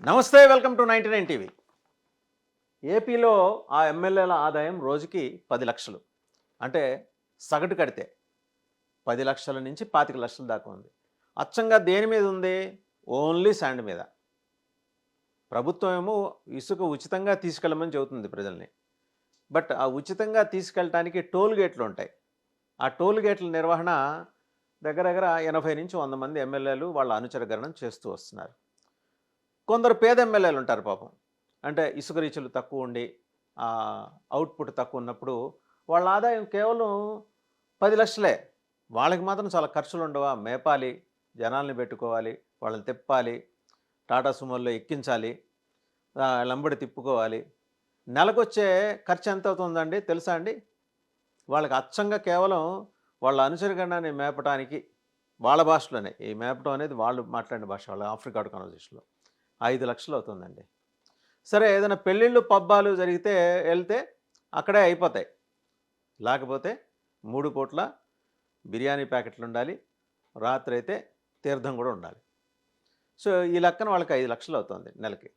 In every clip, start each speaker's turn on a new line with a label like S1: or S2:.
S1: నమస్తే, welcome to 99 TV. ఏపీలో ఆ ఎమ్మెల్యేల ఆదాయం రోజుకి 10 లక్షలు. అంటే సగటు కడితే 10 లక్షల నుంచి 25 లక్షల దాకా ఉంది. అచ్చంగా దేని మీద ఉంది? ఓన్లీ శాండ్ మీద. ప్రభుత్వం ఏమో ఇసుక ఉచితంగా తీసుకెళ్ళమని చెబుతుంది ప్రజల్ని. బట్ ఆ ఉచితంగా తీసుకెళ్ళటానికి టోల్ గేట్లు ఉంటాయి. ఆ టోల్ గేట్ల నిర్వహణ దగ్గర దగ్గర 80 నుంచి 100 మంది ఎమ్మెల్యేలు వాళ్ళ అనుచరగణం చేస్తూ వస్తున్నారు. కొందరు పేద ఎమ్మెల్యేలు ఉంటారు పాపం. అంటే ఇసుక రీచులు తక్కువ ఉండి అవుట్‌పుట్ తక్కువ ఉన్నప్పుడు వాళ్ళ ఆదాయం కేవలం 10 లక్షలే. వాళ్ళకి మాత్రం చాలా ఖర్చులు ఉండవా? మేపాలి, జనాల్ని పెట్టుకోవాలి, వాళ్ళని తిప్పాలి, టాటా సుమోల్లో ఎక్కించాలి, లంబడి తిప్పుకోవాలి. నెలకొచ్చే ఖర్చు ఎంత అవుతుందండి తెలుసా అండి? వాళ్ళకి అచ్చంగా కేవలం వాళ్ళ అనుచరగణాన్ని మేపటానికి వాళ్ళ భాషలోనే, ఈ మేపటం అనేది వాళ్ళు మాట్లాడిన భాష, వాళ్ళ ఆఫ్ రికార్డ్ కన్వర్జేషన్‌లో 5 లక్షలు అవుతుందండి. సరే, ఏదైనా పెళ్ళిళ్ళు, పబ్బాలు జరిగితే వెళ్తే అక్కడే అయిపోతాయి. లేకపోతే 3 పూట్ల బిర్యానీ ప్యాకెట్లు ఉండాలి, రాత్రైతే తీర్థం కూడా ఉండాలి. సో ఈ లెక్కన వాళ్ళకి 5 లక్షలు అవుతుంది నెలకి.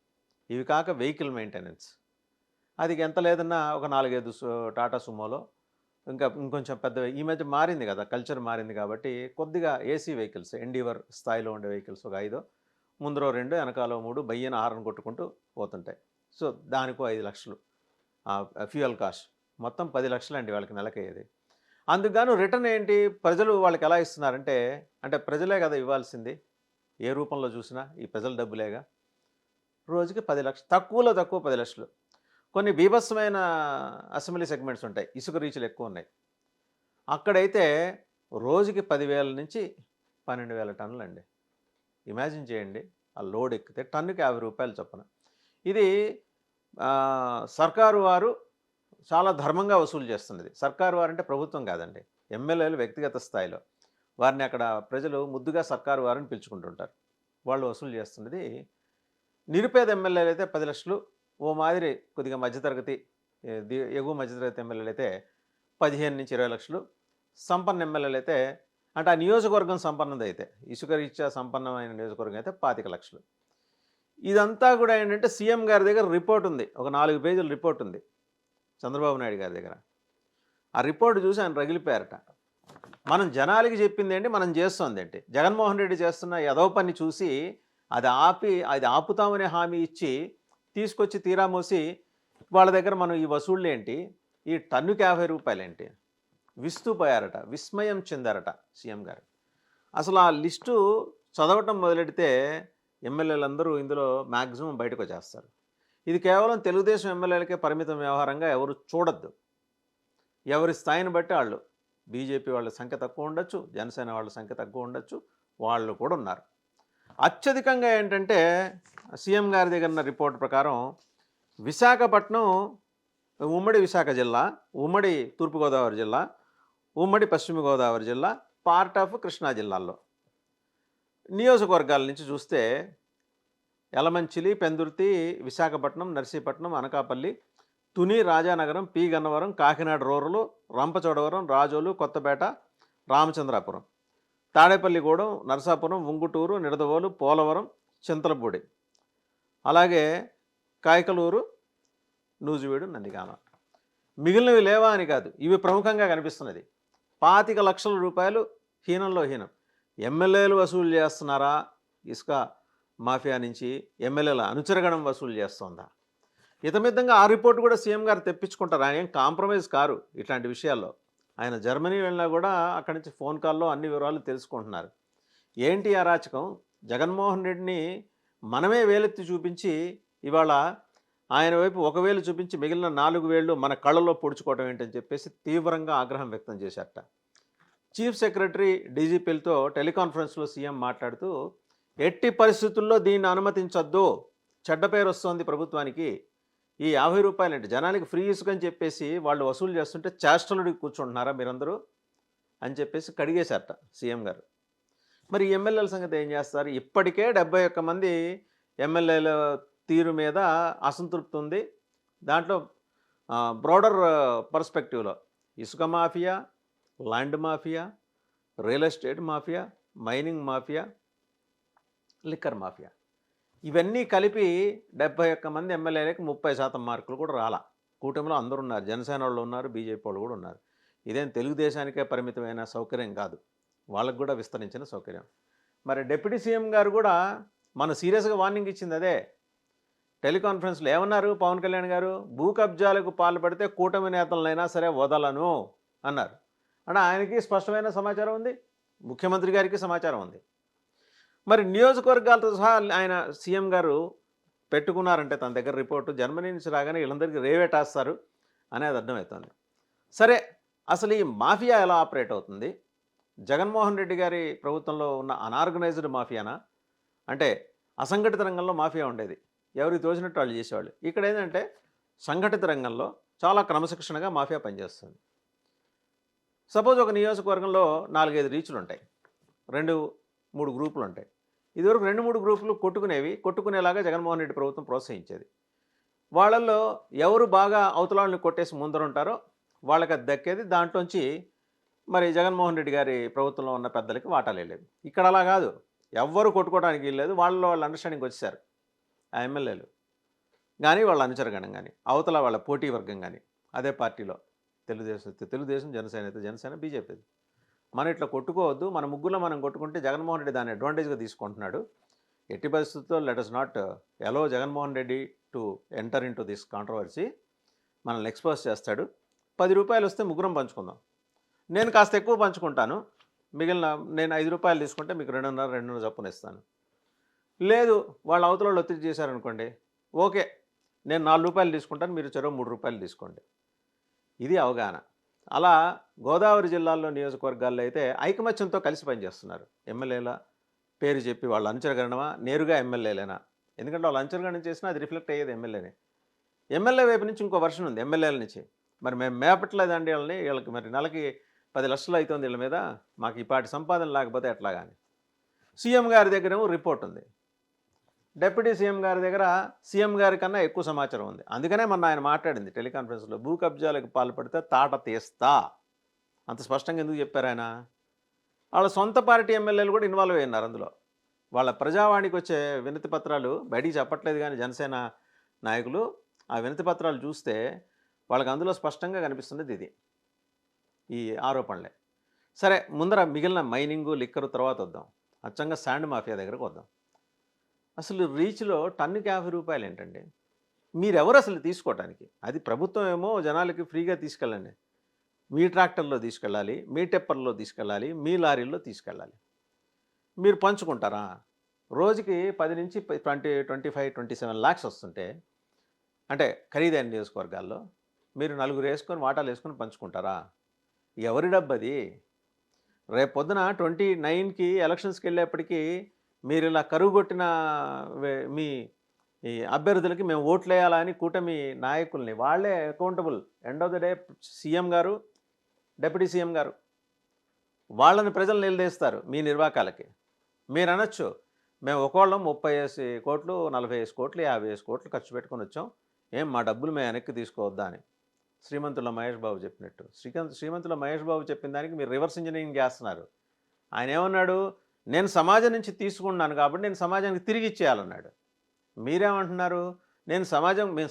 S1: ఇవి కాక వెహికల్ మెయింటెనెన్స్, అది ఎంత లేదన్నా ఒక 4, 5 టాటా సుమోలో, ఇంకా ఇంకొంచెం పెద్దవి. ఈ మధ్య మారింది కదా, కల్చర్ మారింది కాబట్టి కొద్దిగా ఏసీ వెహికల్స్, ఎండీవర్ స్థాయిలో ఉండే వెహికల్స్ ఒక 5, ముందరో 2, వెనకాలో 3 బయ్యన హారన్ కొట్టుకుంటూ పోతుంటాయి. సో దానికో 5 లక్షలు ఫ్యూయల్ కాస్ట్, మొత్తం 10 లక్షలండి వాళ్ళకి నెలకయ్యేది. అందుకు గాను రిటర్న్ ఏంటి, ప్రజలు వాళ్ళకి ఎలా ఇస్తున్నారంటే, అంటే ప్రజలే కదా ఇవ్వాల్సింది, ఏ రూపంలో చూసినా ఈ ప్రజల డబ్బులేగా. రోజుకి 10 లక్షలు, తక్కువలో తక్కువ 10 లక్షలు. కొన్ని బీభత్సమైన అసెంబ్లీ సెగ్మెంట్స్ ఉంటాయి, ఇసుక రీచులు ఎక్కువ ఉన్నాయి. అక్కడైతే రోజుకి 10,000 నుంచి 12,000 టన్నులండి. ఇమాజిన్ చేయండి, ఆ లోడ్ ఎక్కితే టన్నుకి ₹50 చొప్పున. ఇది సర్కారు వారు చాలా ధర్మంగా వసూలు చేస్తున్నది. సర్కారు వారంటే ప్రభుత్వం కాదండి, ఎమ్మెల్యేలు వ్యక్తిగత స్థాయిలో. వారిని అక్కడ ప్రజలు ముద్దుగా సర్కారు వారిని పిలుచుకుంటుంటారు. వాళ్ళు వసూలు చేస్తున్నది. నిరుపేద ఎమ్మెల్యేలు అయితే 10 లక్షలు, ఓ మాదిరి కొద్దిగా మధ్యతరగతి, ఎగువ మధ్యతరగతి ఎమ్మెల్యేలు అయితే 15 నుంచి 20 లక్షలు. సంపన్న ఎమ్మెల్యేలు అయితే, అంటే ఆ నియోజకవర్గం సంపన్నదైతే, ఇసుక రీత్యా సంపన్నమైన నియోజకవర్గం అయితే 25 లక్షలు. ఇదంతా కూడా ఏంటంటే సీఎం గారి దగ్గర రిపోర్ట్ ఉంది, ఒక 4 పేజీల రిపోర్ట్ ఉంది చంద్రబాబు నాయుడు గారి దగ్గర. ఆ రిపోర్ట్ చూసి ఆయన రగిలిపోయారట. మనం జనాలకి చెప్పింది ఏంటి, మనం చేస్తుంది ఏంటి? జగన్మోహన్ రెడ్డి చేస్తున్న ఎదవ పని చూసి అది ఆపుతామనే హామీ ఇచ్చి తీసుకొచ్చి తీరా మోసి వాళ్ళ దగ్గర మనం ఈ వసూళ్ళు ఏంటి, ఈ టన్నుకి ₹50 ఏంటి, విస్తూ పోయారట, విస్మయం చెందారట సీఎం గారు. అసలు ఆ లిస్టు చదవటం మొదలెడితే ఎమ్మెల్యేలందరూ ఇందులో మ్యాక్సిమం బయటకు వచ్చేస్తారు. ఇది కేవలం తెలుగుదేశం ఎమ్మెల్యేలకే పరిమితం వ్యవహారంగా ఎవరు చూడొద్దు. ఎవరి స్థాయిని బట్టి వాళ్ళు, బీజేపీ వాళ్ళ సంఖ్య తక్కువ ఉండొచ్చు, జనసేన వాళ్ళ సంఖ్య తక్కువ ఉండొచ్చు, వాళ్ళు కూడా ఉన్నారు. అత్యధికంగా ఏంటంటే సీఎం గారి దగ్గర ఉన్న రిపోర్ట్ ప్రకారం విశాఖపట్నం, ఉమ్మడి విశాఖ జిల్లా, ఉమ్మడి తూర్పుగోదావరి జిల్లా, ఉమ్మడి పశ్చిమ గోదావరి జిల్లా, పార్ట్ ఆఫ్ కృష్ణా జిల్లాల్లో నియోజకవర్గాల నుంచి చూస్తే యలమంచిలి, పెందుర్తి, విశాఖపట్నం, నర్సీపట్నం, అనకాపల్లి, తుని, రాజానగరం, పి గన్నవరం, కాకినాడ రూరలు, రంపచోడవరం, రాజోలు, కొత్తపేట, రామచంద్రాపురం, తాడేపల్లిగూడెం, నరసాపురం, ఉంగుటూరు, నిడదవోలు, పోలవరం, చింతలపూడి, అలాగే కాయకలూరు, నూజివీడు, నందిగామ. మిగిలినవి లేవా అని కాదు, ఇవి ప్రముఖంగా కనిపిస్తున్నది. 25 లక్షల రూపాయలు హీనంలో హీనం. ఎమ్మెల్యేలు వసూలు చేస్తున్నారా ఇసుక మాఫియా నుంచి, ఎమ్మెల్యేల అనుచరగణం వసూలు చేస్తోందా? ఇతమిద్దంగా ఆ రిపోర్ట్ కూడా సీఎం గారు తెప్పించుకుంటారు. ఆయన ఏం కాంప్రమైజ్ కారు ఇట్లాంటి విషయాల్లో. ఆయన జర్మనీ వెళ్ళినా కూడా అక్కడి నుంచి ఫోన్ కాల్లో అన్ని వివరాలు తెలుసుకుంటున్నారు. ఏంటి అరాచకం? జగన్మోహన్ రెడ్డిని మనమే వేలెత్తి చూపించి ఇవాళ ఆయన వైపు 1 వేలు చూపించి మిగిలిన 4 వేళ్ళు మన కళ్ళలో పొడుచుకోవటం ఏంటని చెప్పేసి తీవ్రంగా ఆగ్రహం వ్యక్తం చేశారట. చీఫ్ సెక్రటరీ, డీజీపీలతో టెలికాన్ఫరెన్స్లో సీఎం మాట్లాడుతూ, ఎట్టి పరిస్థితుల్లో దీన్ని అనుమతించొద్దు, చెడ్డ పేరు వస్తోంది ప్రభుత్వానికి, ఈ ₹50 అంటే జనానికి ఫ్రీ ఇసుకని చెప్పేసి వాళ్ళు వసూలు చేస్తుంటే చేష్టలుడి కూర్చుంటున్నారా మీరందరూ అని చెప్పేసి కడిగేశారట సీఎం గారు. మరి ఎమ్మెల్యేల సంగతి ఏం చేస్తారు? ఇప్పటికే 71 మంది ఎమ్మెల్యేల తీరు మీద అసంతృప్తి ఉంది. దాంట్లో బ్రాడర్ పర్స్పెక్టివ్లో ఇసుక mafia, land mafia, real estate mafia, mining mafia, liquor mafia, ఇవన్నీ కలిపి 71 మంది ఎమ్మెల్యేలకి 30% మార్కులు కూడా రాలా. కూటమిలో అందరూ ఉన్నారు. జనసేన వాళ్ళు ఉన్నారు, బీజేపీ వాళ్ళు కూడా ఉన్నారు. ఇదేం తెలుగుదేశానికే పరిమితమైన సౌకర్యం కాదు. వాళ్ళకి కూడా విస్తరించిన సౌకర్యం. మరి డిప్యూటీ సీఎం గారు కూడా మన సీరియస్‌గా వార్నింగ్ ఇచ్చింది అదే. టెలికాన్ఫరెన్స్‌లో ఏమన్నారు పవన్ కళ్యాణ్ గారు? భూ కబ్జాలకు పాల్పడితే కూటమి నేతలనైనా సరే వదలను అన్నారు. అంటే ఆయనకి స్పష్టమైన సమాచారం ఉంది. ముఖ్యమంత్రి గారికి సమాచారం ఉంది. మరి నియోజకవర్గాలతో సహా ఆయన సీఎం గారు పెట్టుకున్నారంటే తన దగ్గర రిపోర్టు జర్మనీ నుంచి రాగానే వీళ్ళందరికీ రేవేటేస్తారు అనేది అర్థమవుతుంది. సరే, అసలు ఈ మాఫియా ఎలా ఆపరేట్ అవుతుంది? జగన్మోహన్ రెడ్డి గారి ప్రభుత్వంలో ఉన్న అనార్గనైజ్డ్ మాఫియానా? అంటే అసంఘటిత రంగంలో మాఫియా ఉండేది. ఎవరికి తోచినట్టు వాళ్ళు చేసేవాళ్ళు. ఇక్కడ ఏంటంటే సంఘటిత రంగంలో చాలా క్రమశిక్షణగా మాఫియా పనిచేస్తుంది. సపోజ్ ఒక నియోజకవర్గంలో 4, 5 రీచ్లు ఉంటాయి. 2, 3 గ్రూపులు ఉంటాయి. ఇదివరకు 2, 3 గ్రూపులు కొట్టుకునేలాగా జగన్మోహన్ రెడ్డి ప్రభుత్వం ప్రోత్సహించేది. వాళ్ళల్లో ఎవరు బాగా అవతలాళ్ళని కొట్టేసి ముందరుంటారో వాళ్ళకి అది దక్కేది. దాంట్లోంచి మరి జగన్మోహన్ రెడ్డి గారి ప్రభుత్వంలో ఉన్న పెద్దలకి వాటాలు వెళ్ళేవి. ఇక్కడ అలా కాదు. ఎవ్వరు కొట్టుకోవడానికి వీల్లేదు. వాళ్ళలో వాళ్ళు అండర్స్టాండింగ్ వచ్చేసారు. ఆ ఎమ్మెల్యేలు కానీ వాళ్ళ అనుచరగణం కానీ అవతల వాళ్ళ పోటీ వర్గం కానీ అదే పార్టీలో తెలుగుదేశం జనసేన బీజేపీ. మనం ఇట్లా కొట్టుకోవద్దు. మన ముగ్గులో మనం కొట్టుకుంటే జగన్మోహన్ రెడ్డి దాన్ని అడ్వాంటేజ్గా తీసుకుంటున్నాడు. ఎట్టి పరిస్థితుల్లో let us not allow Jaganmohan Reddy to enter into this controversy. మనల్ని ఎక్స్పోజ్ చేస్తాడు. 10 రూపాయలు వస్తే ముగ్గురం పంచుకుందాం. నేను కాస్త ఎక్కువ పంచుకుంటాను. మిగిలిన నేను 5 రూపాయలు తీసుకుంటే మీకు 2.5 చొప్పున ఇస్తాను. లేదు వాళ్ళ అవతల వాళ్ళు ఒత్తిడి చేశారనుకోండి, ఓకే, నేను 4 రూపాయలు తీసుకుంటాను, మీరు చెరో 3 రూపాయలు తీసుకోండి. ఇది అవగాహన. అలా గోదావరి జిల్లాల్లో నియోజకవర్గాల్లో అయితే ఐకమత్యంతో కలిసి పనిచేస్తున్నారు. ఎమ్మెల్యేల పేరు చెప్పి వాళ్ళ అనుచరగణమా నేరుగా ఎమ్మెల్యేలేనా? ఎందుకంటే వాళ్ళు అనుచరగణం చేసినా అది రిఫ్లెక్ట్ అయ్యేది ఎమ్మెల్యేనే. ఎమ్మెల్యే వైపు నుంచి ఇంకో వర్షన్ ఉంది ఎమ్మెల్యేల నుంచి. మరి మేము మేపట్లేదండి వీళ్ళని, వీళ్ళకి మరి నెలకి 10 లక్షలు అవుతుంది వీళ్ళ మీద, మాకు ఈ పాటి సంపాదన లేకపోతే ఎట్లాగాని. సీఎం గారి దగ్గరేమో రిపోర్ట్ ఉంది. డిప్యూటీ సీఎం గారి దగ్గర సీఎం గారి కన్నా ఎక్కువ సమాచారం ఉంది. అందుకనే మొన్న ఆయన మాట్లాడింది టెలికాన్ఫరెన్స్లో, భూ కబ్జాలకు పాల్పడితే తాట తీస్తా. అంత స్పష్టంగా ఎందుకు చెప్పారు ఆయన? వాళ్ళ సొంత పార్టీ ఎమ్మెల్యేలు కూడా ఇన్వాల్వ్ అయ్యారు అందులో. వాళ్ళ ప్రజావాణికి వచ్చే వినతి పత్రాలు బయటికి చెప్పట్లేదు కానీ జనసేన నాయకులు ఆ వినతి పత్రాలు చూస్తే వాళ్ళకి అందులో స్పష్టంగా కనిపిస్తున్నది ఇది, ఈ ఆరోపణలే. సరే, ముందర మిగిలిన మైనింగు లిక్కరు తర్వాత వద్దాం. అచ్చంగా శాండ్ మాఫియా దగ్గరకు వద్దాం. అసలు రీచ్లో టన్నుకి 50 రూపాయలు ఏంటండి? మీరెవరు అసలు తీసుకోవటానికి? అది ప్రభుత్వం ఏమో జనాలకి ఫ్రీగా తీసుకెళ్ళండి, మీ ట్రాక్టర్లో తీసుకెళ్ళాలి, మీ టెప్పర్లో తీసుకెళ్ళాలి, మీ లారీల్లో తీసుకెళ్ళాలి. మీరు పంచుకుంటారా? రోజుకి 10 నుంచి 20, 25, 27 lakhs వస్తుంటే, అంటే ఖరీదైన నియోజకవర్గాల్లో మీరు నలుగురు వేసుకొని వాటాలు వేసుకొని పంచుకుంటారా? ఎవరి డబ్బది? రేపు పొద్దున 29కి ఎలక్షన్స్కి వెళ్ళేప్పటికీ మీరు ఇలా కరువు కొట్టిన మీ ఈ అభ్యర్థులకి మేము ఓట్లు వేయాలా అని కూటమి నాయకుల్ని వాళ్ళే accountable. End of the day CM గారు, డిప్యూటీ సీఎం గారు వాళ్ళని ప్రజలు నిలదీస్తారు మీ నిర్వాకాలకి. మీరు అనొచ్చు, మేము ఒకళ్ళం 35 కోట్లు, 45 కోట్లు, 50 కోట్లు ఖర్చు పెట్టుకొని వచ్చాం, ఏం మా డబ్బులు మేము వెనక్కి తీసుకోవద్దా అని. శ్రీమంతుల మహేష్ బాబు చెప్పినట్టు. శ్రీమంతుల మహేష్ బాబు చెప్పిన దానికి మీరు రివర్స్ ఇంజనీరింగ్ చేస్తున్నారు. ఆయన ఏమన్నాడు? నేను సమాజం నుంచి తీసుకున్నాను కాబట్టి నేను సమాజానికి తిరిగి ఇచ్చేయాలన్నాడు. మీరేమంటున్నారు? మేము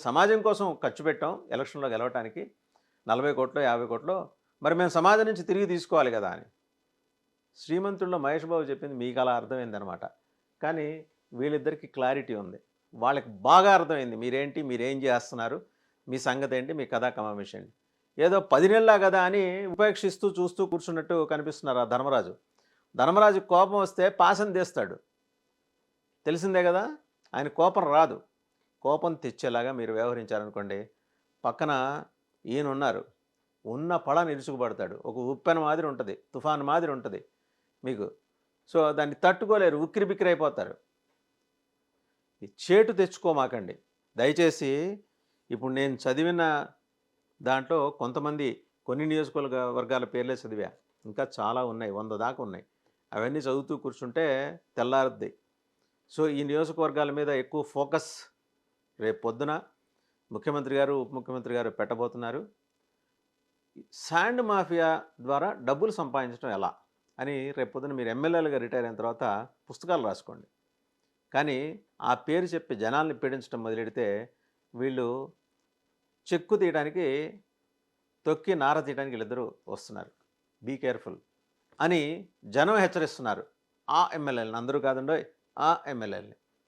S1: సమాజం కోసం ఖర్చు పెట్టాం ఎలక్షన్లో గెలవటానికి 40 కోట్లు 50 కోట్లు, మరి మేము సమాజం నుంచి తిరిగి తీసుకోవాలి కదా అని. శ్రీమంతుల్లో మహేష్ బాబు చెప్పింది మీకు అలా అర్థమైందనమాట. కానీ వీళ్ళిద్దరికీ క్లారిటీ ఉంది. వాళ్ళకి బాగా అర్థమైంది మీరేంటి, మీరేం చేస్తున్నారు, మీ సంగతి ఏంటి, మీ కథా కమామిషి ఏంటి. ఏదో 10 నెలలా కదా అని ఉపేక్షిస్తూ చూస్తూ కూర్చున్నట్టు కనిపిస్తున్నారు ఆ ధర్మరాజు కోపం వస్తే పాసం తీస్తాడు, తెలిసిందే కదా. ఆయన కోపం రాదు. కోపం తెచ్చేలాగా మీరు వ్యవహరించారనుకోండి, పక్కన ఈయన ఉన్నారు, ఉన్న పళాన్ని ఇరుచుకుపడతాడు. ఒక ఉప్పెన మాదిరి ఉంటుంది, తుఫాను మాదిరి ఉంటుంది మీకు. సో దాన్ని తట్టుకోలేరు, ఉక్కిరి బిక్కిరి అయిపోతారు. ఈ చేటు తెచ్చుకోమాకండి దయచేసి. ఇప్పుడు నేను చదివిన దాంట్లో కొంతమంది కొన్ని నియోజకవర్గాల పేర్లే చదివా, ఇంకా చాలా ఉన్నాయి, 100 దాకా ఉన్నాయి. అవన్నీ చదువుతూ కూర్చుంటే తెల్లారుద్ది. సో ఈ నియోజకవర్గాల మీద ఎక్కువ ఫోకస్ రేపు పొద్దున ముఖ్యమంత్రి గారు, ఉప ముఖ్యమంత్రి గారు పెట్టబోతున్నారు. శాండ్ మాఫియా ద్వారా డబ్బులు సంపాదించడం ఎలా అని రేపు పొద్దున మీరు ఎమ్మెల్యేలుగా రిటైర్ అయిన తర్వాత పుస్తకాలు రాసుకోండి. కానీ ఆ పేరు చెప్పి జనాల్ని పీడించడం మొదలెడితే వీళ్ళు చెక్కు తీయడానికి తొక్కి నార తీయడానికి వీళ్ళిద్దరూ వస్తున్నారు. బీ కేర్ఫుల్ అని జనం హెచ్చరిస్తున్నారు ఆ ఎమ్మెల్యేలని. అందరూ కాదండోయ్, ఆ ఎమ్మెల్యేలని.